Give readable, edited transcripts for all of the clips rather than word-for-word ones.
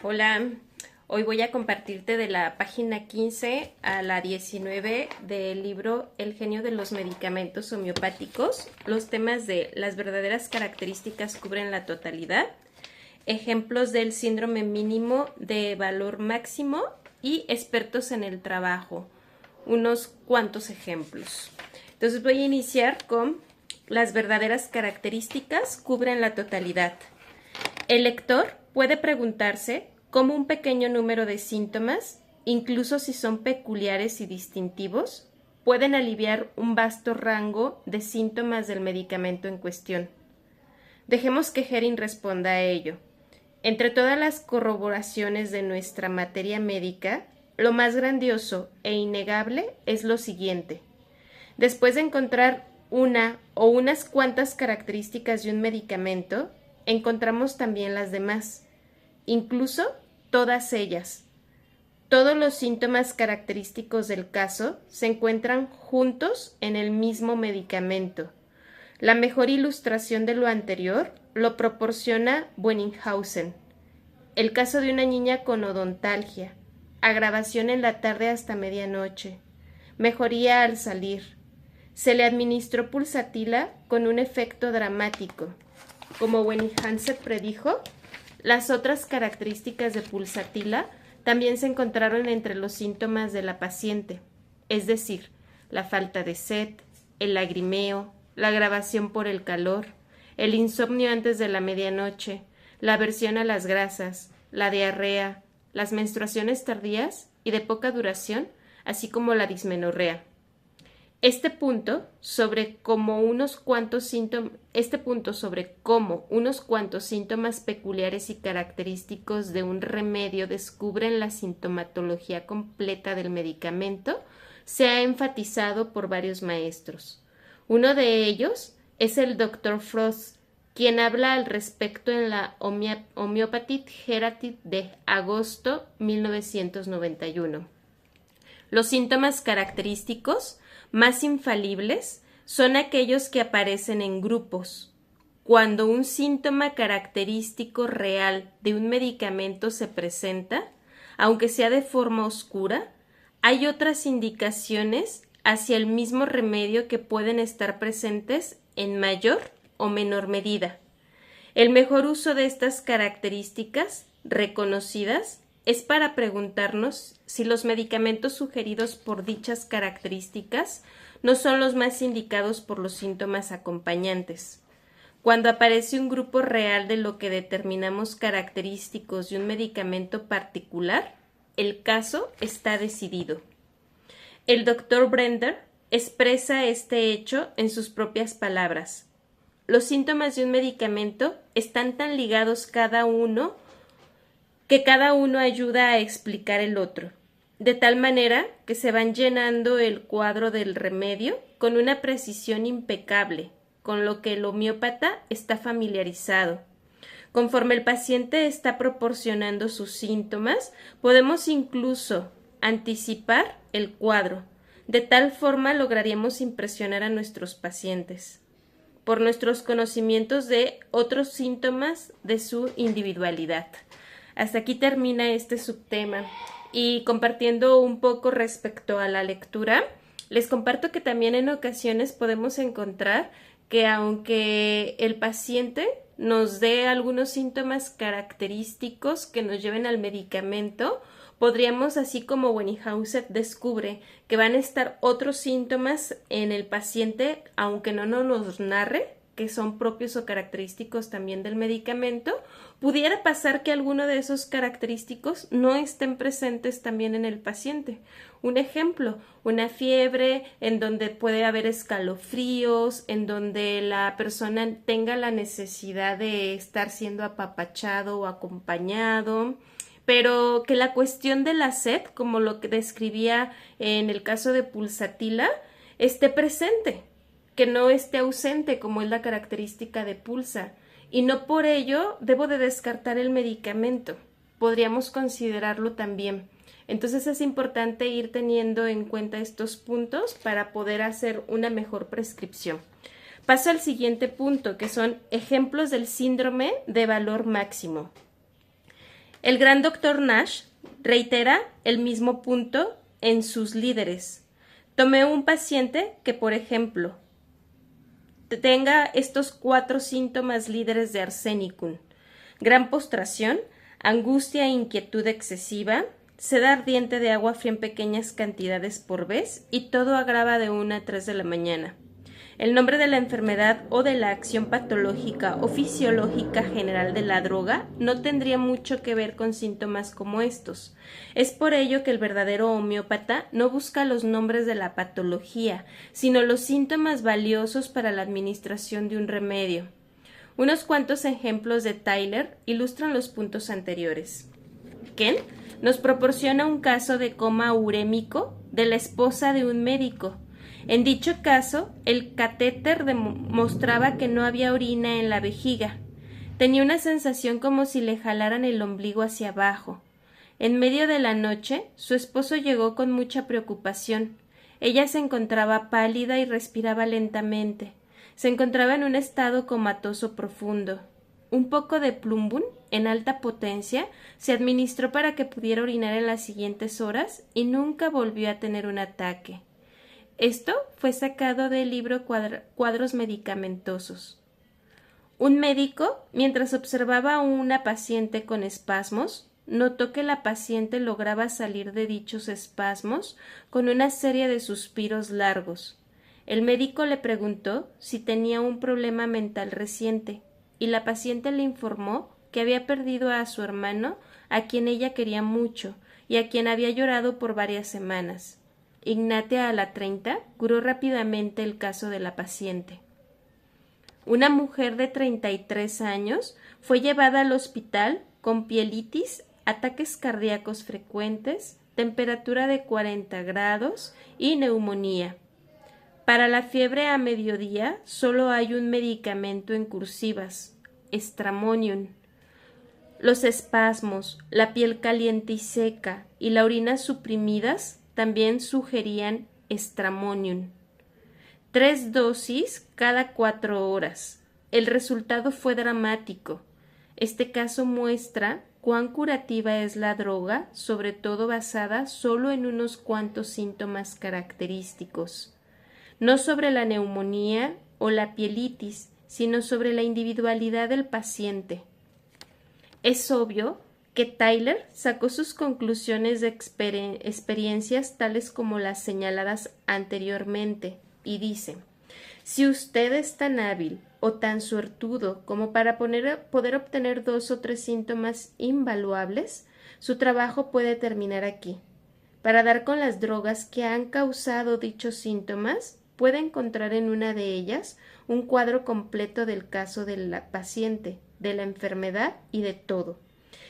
Hola, hoy voy a compartirte de la página 15 a la 19 del libro El genio de los medicamentos homeopáticos. Los temas de las verdaderas características cubren la totalidad, ejemplos del síndrome mínimo de valor máximo y expertos en el trabajo. Unos cuantos ejemplos. Entonces voy a iniciar con las verdaderas características cubren la totalidad. El lector puede preguntarse cómo un pequeño número de síntomas, incluso si son peculiares y distintivos, pueden aliviar un vasto rango de síntomas del medicamento en cuestión. Dejemos que Herring responda a ello. Entre todas las corroboraciones de nuestra materia médica, lo más grandioso e innegable es lo siguiente. Después de encontrar una o unas cuantas características de un medicamento, encontramos también las demás, incluso todas ellas. Todos los síntomas característicos del caso se encuentran juntos en el mismo medicamento. La mejor ilustración de lo anterior lo proporciona Buenninghausen. El caso de una niña con odontalgia, agravación en la tarde hasta medianoche, mejoría al salir. Se le administró pulsatila con un efecto dramático. Como Buenninghausen predijo, las otras características de pulsatila también se encontraron entre los síntomas de la paciente, es decir, la falta de sed, el lagrimeo, la agravación por el calor, el insomnio antes de la medianoche, la aversión a las grasas, la diarrea, las menstruaciones tardías y de poca duración, así como la dismenorrea. Este punto sobre cómo unos cuantos síntomas peculiares y característicos de un remedio descubren la sintomatología completa del medicamento se ha enfatizado por varios maestros. Uno de ellos es el Dr. Frost, quien habla al respecto en la Homeopathic Herald de agosto 1991. Los síntomas característicos más infalibles son aquellos que aparecen en grupos. Cuando un síntoma característico real de un medicamento se presenta, aunque sea de forma oscura, hay otras indicaciones hacia el mismo remedio que pueden estar presentes en mayor o menor medida. El mejor uso de estas características reconocidas es para preguntarnos si los medicamentos sugeridos por dichas características no son los más indicados por los síntomas acompañantes. Cuando aparece un grupo real de lo que determinamos característicos de un medicamento particular, el caso está decidido. El Dr. Brender expresa este hecho en sus propias palabras. Los síntomas de un medicamento están tan ligados cada uno que cada uno ayuda a explicar el otro, de tal manera que se van llenando el cuadro del remedio con una precisión impecable, con lo que el homeópata está familiarizado. Conforme el paciente está proporcionando sus síntomas, podemos incluso anticipar el cuadro. De tal forma lograríamos impresionar a nuestros pacientes por nuestros conocimientos de otros síntomas de su individualidad. Hasta aquí termina este subtema. Y compartiendo un poco respecto a la lectura, les comparto que también en ocasiones podemos encontrar que aunque el paciente nos dé algunos síntomas característicos que nos lleven al medicamento, podríamos, así como Buenninghausen descubre que van a estar otros síntomas en el paciente, aunque no nos los narre, que son propios o característicos también del medicamento, pudiera pasar que alguno de esos característicos no estén presentes también en el paciente. Un ejemplo, una fiebre en donde puede haber escalofríos, en donde la persona tenga la necesidad de estar siendo apapachado o acompañado, pero que la cuestión de la sed, como lo que describía en el caso de pulsatila, esté presente, que no esté ausente, como es la característica de pulsa, y no por ello debo de descartar el medicamento. Podríamos considerarlo también. Entonces es importante ir teniendo en cuenta estos puntos para poder hacer una mejor prescripción. Paso al siguiente punto, que son ejemplos del síndrome de valor máximo. El gran doctor Nash reitera el mismo punto en sus líderes. Tomé un paciente que, por ejemplo, tenga estos 4 síntomas líderes de arsenicum: gran postración, angustia e inquietud excesiva, sed ardiente de agua fría en pequeñas cantidades por vez, y todo agrava de 1 a 3 de la mañana. El nombre de la enfermedad o de la acción patológica o fisiológica general de la droga no tendría mucho que ver con síntomas como estos. Es por ello que el verdadero homeópata no busca los nombres de la patología, sino los síntomas valiosos para la administración de un remedio. Unos cuantos ejemplos de Tyler ilustran los puntos anteriores. Ken nos proporciona un caso de coma urémico de la esposa de un médico. En dicho caso, el catéter demostraba que no había orina en la vejiga. Tenía una sensación como si le jalaran el ombligo hacia abajo. En medio de la noche, su esposo llegó con mucha preocupación. Ella se encontraba pálida y respiraba lentamente. Se encontraba en un estado comatoso profundo. Un poco de plumbum, en alta potencia, se administró para que pudiera orinar en las siguientes horas y nunca volvió a tener un ataque. Esto fue sacado del libro Cuadros medicamentosos. Un médico, mientras observaba a una paciente con espasmos, notó que la paciente lograba salir de dichos espasmos con una serie de suspiros largos. El médico le preguntó si tenía un problema mental reciente, y la paciente le informó que había perdido a su hermano, a quien ella quería mucho, y a quien había llorado por varias semanas. Ignatia a la 30 curó rápidamente el caso de la paciente. Una mujer de 33 años fue llevada al hospital con pielitis, ataques cardíacos frecuentes, temperatura de 40 grados y neumonía. Para la fiebre a mediodía solo hay un medicamento en cursivas, Stramonium. Los espasmos, la piel caliente y seca y la orina suprimidas también sugerían Stramonium. 3 dosis cada 4 horas. El resultado fue dramático. Este caso muestra cuán curativa es la droga, sobre todo basada solo en unos cuantos síntomas característicos. No sobre la neumonía o la pielitis, sino sobre la individualidad del paciente. Es obvio que Tyler sacó sus conclusiones de experiencias tales como las señaladas anteriormente y dice: si usted es tan hábil o tan suertudo como para poder obtener 2 o 3 síntomas invaluables, su trabajo puede terminar aquí. Para dar con las drogas que han causado dichos síntomas, puede encontrar en una de ellas un cuadro completo del caso del paciente, de la enfermedad y de todo.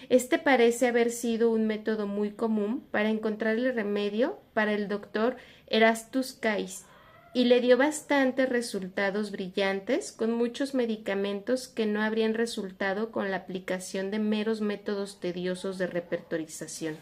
Este parece haber sido un método muy común para encontrar el remedio para el doctor Erastus Case, y le dio bastantes resultados brillantes con muchos medicamentos que no habrían resultado con la aplicación de meros métodos tediosos de repertorización.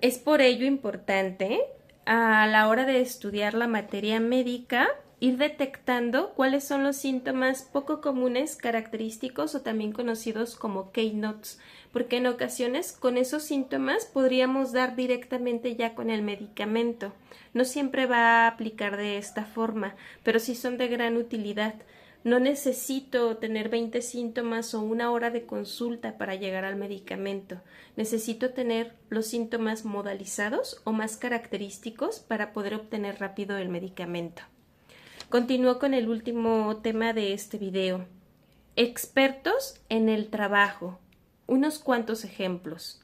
Es por ello importante, a la hora de estudiar la materia médica, ir detectando cuáles son los síntomas poco comunes, característicos o también conocidos como keynotes, porque en ocasiones con esos síntomas podríamos dar directamente ya con el medicamento. No siempre va a aplicar de esta forma, pero sí son de gran utilidad. No necesito tener 20 síntomas o 1 hora de consulta para llegar al medicamento. Necesito tener los síntomas modalizados o más característicos para poder obtener rápido el medicamento. Continúo con el último tema de este video. Expertos en el trabajo. Unos cuantos ejemplos.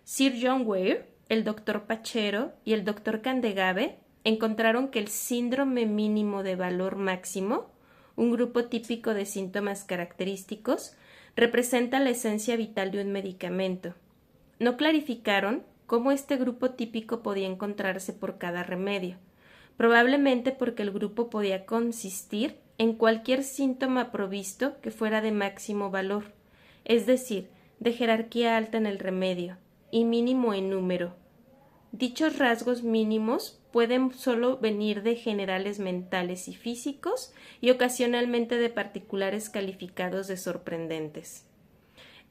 Sir John Ware, el doctor Pachero y el doctor Candegave encontraron que el síndrome mínimo de valor máximo, un grupo típico de síntomas característicos, representa la esencia vital de un medicamento. No clarificaron cómo este grupo típico podía encontrarse por cada remedio, probablemente porque el grupo podía consistir en cualquier síntoma provisto que fuera de máximo valor, es decir, de jerarquía alta en el remedio, y mínimo en número. Dichos rasgos mínimos pueden solo venir de generales mentales y físicos y ocasionalmente de particulares calificados de sorprendentes.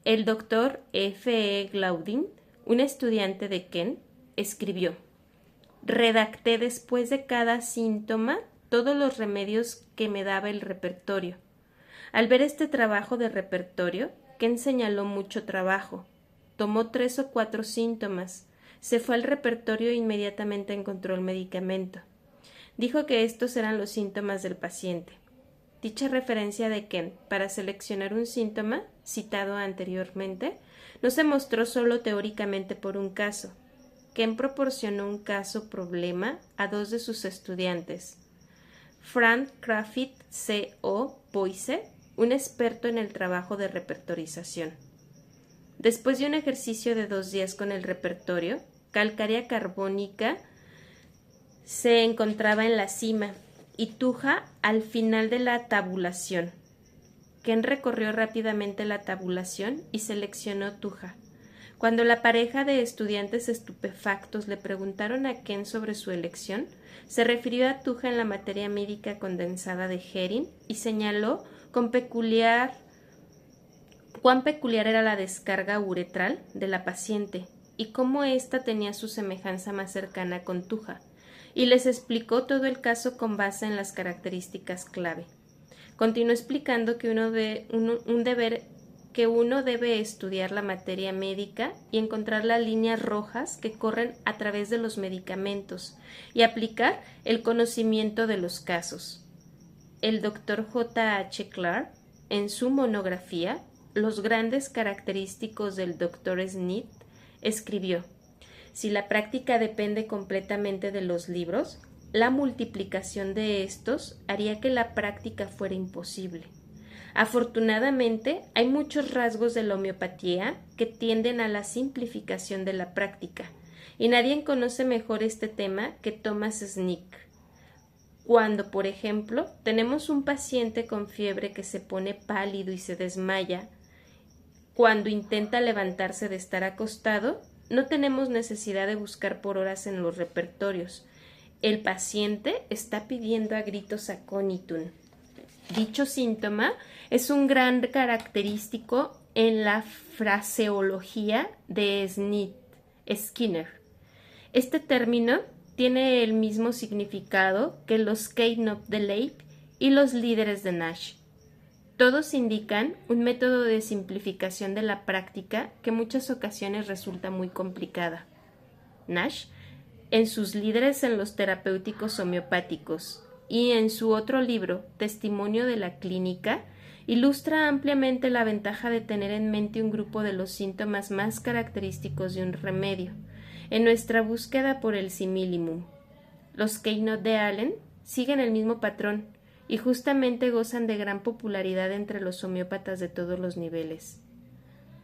El doctor F. E. Glaudin, un estudiante de Kent, escribió: redacté después de cada síntoma todos los remedios que me daba el repertorio. Al ver este trabajo de repertorio, Kent señaló mucho trabajo. Tomó 3 o 4 síntomas. Se fue al repertorio e inmediatamente encontró el medicamento. Dijo que estos eran los síntomas del paciente. Dicha referencia de Kent para seleccionar un síntoma, citado anteriormente, no se mostró solo teóricamente por un caso. Kent proporcionó un caso problema a 2 de sus estudiantes. Frank Crafit C. O. Boyce, un experto en el trabajo de repertorización. Después de un ejercicio de 2 días con el repertorio, calcárea carbónica se encontraba en la cima y tuja al final de la tabulación. Kent recorrió rápidamente la tabulación y seleccionó tuja. Cuando la pareja de estudiantes estupefactos le preguntaron a Kent sobre su elección, se refirió a tuja en la materia médica condensada de Herring y señaló cuán peculiar era la descarga uretral de la paciente y cómo ésta tenía su semejanza más cercana con tuja, y les explicó todo el caso con base en las características clave. Continuó explicando que uno debe estudiar la materia médica y encontrar las líneas rojas que corren a través de los medicamentos y aplicar el conocimiento de los casos. El Dr. J. H. Clark, en su monografía Los grandes característicos del Dr. Smith, escribió: si la práctica depende completamente de los libros, la multiplicación de estos haría que la práctica fuera imposible. Afortunadamente, hay muchos rasgos de la homeopatía que tienden a la simplificación de la práctica, y nadie conoce mejor este tema que Thomas Snick. Cuando, por ejemplo, tenemos un paciente con fiebre que se pone pálido y se desmaya, cuando intenta levantarse de estar acostado, no tenemos necesidad de buscar por horas en los repertorios. El paciente está pidiendo a gritos aconitum. Dicho síntoma es un gran característico en la fraseología de Skinner. Este término tiene el mismo significado que los Keynote de Leib y los líderes de Nash. Todos indican un método de simplificación de la práctica que en muchas ocasiones resulta muy complicada. Nash, en sus líderes en los terapéuticos homeopáticos y en su otro libro, Testimonio de la Clínica, ilustra ampliamente la ventaja de tener en mente un grupo de los síntomas más característicos de un remedio, en nuestra búsqueda por el similimum. Los Keynote de Allen siguen el mismo patrón y justamente gozan de gran popularidad entre los homeópatas de todos los niveles.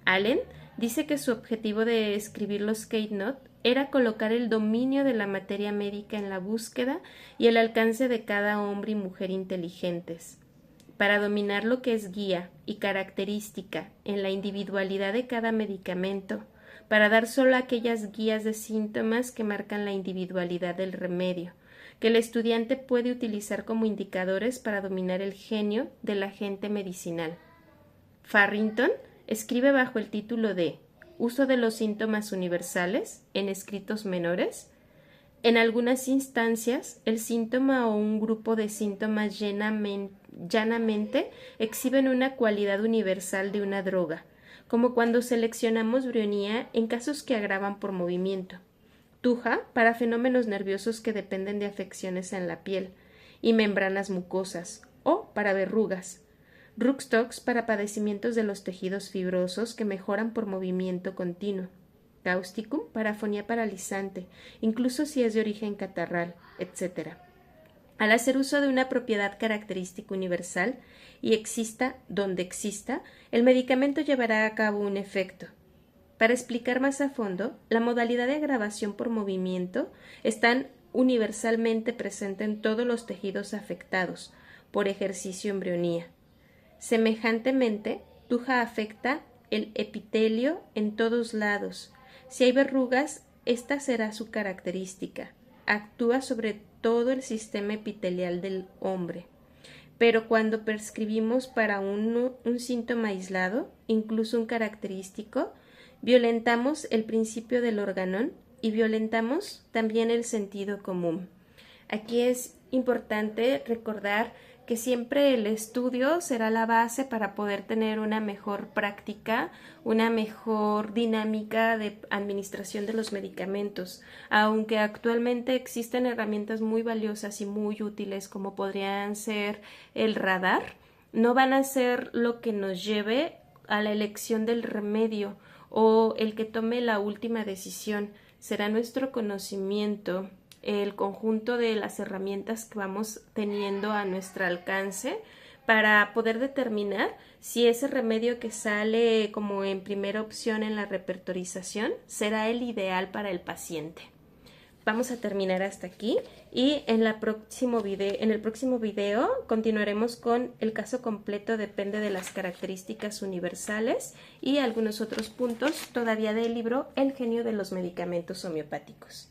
Allen dice que su objetivo de escribir los Keynote era colocar el dominio de la materia médica en la búsqueda y el alcance de cada hombre y mujer inteligentes. Para dominar lo que es guía y característica en la individualidad de cada medicamento, para dar solo aquellas guías de síntomas que marcan la individualidad del remedio, que el estudiante puede utilizar como indicadores para dominar el genio del agente medicinal. Farrington escribe bajo el título de Uso de los síntomas universales en escritos menores. En algunas instancias, el síntoma o un grupo de síntomas llanamente exhiben una cualidad universal de una droga, como cuando seleccionamos brionía en casos que agravan por movimiento, tuja para fenómenos nerviosos que dependen de afecciones en la piel y membranas mucosas, o para verrugas, Ruxtox para padecimientos de los tejidos fibrosos que mejoran por movimiento continuo, Causticum para afonía paralizante, incluso si es de origen catarral, etc. Al hacer uso de una propiedad característica universal y exista donde exista, el medicamento llevará a cabo un efecto. Para explicar más a fondo, la modalidad de agravación por movimiento está universalmente presente en todos los tejidos afectados por ejercicio embrionía. Semejantemente, tuja afecta el epitelio en todos lados. Si hay verrugas, esta será su característica. Actúa sobre todo el sistema epitelial del hombre. pero cuando prescribimos para un síntoma aislado, incluso un característico, violentamos el principio del organón y violentamos también el sentido común. Aquí es importante recordar que siempre el estudio será la base para poder tener una mejor práctica, una mejor dinámica de administración de los medicamentos. Aunque actualmente existen herramientas muy valiosas y muy útiles como podrían ser el radar, no van a ser lo que nos lleve a la elección del remedio o el que tome la última decisión. Será nuestro conocimiento, el conjunto de las herramientas que vamos teniendo a nuestro alcance para poder determinar si ese remedio que sale como en primera opción en la repertorización será el ideal para el paciente. Vamos a terminar hasta aquí y en el próximo video continuaremos con el caso completo depende de las características universales y algunos otros puntos todavía del libro El genio de los medicamentos homeopáticos.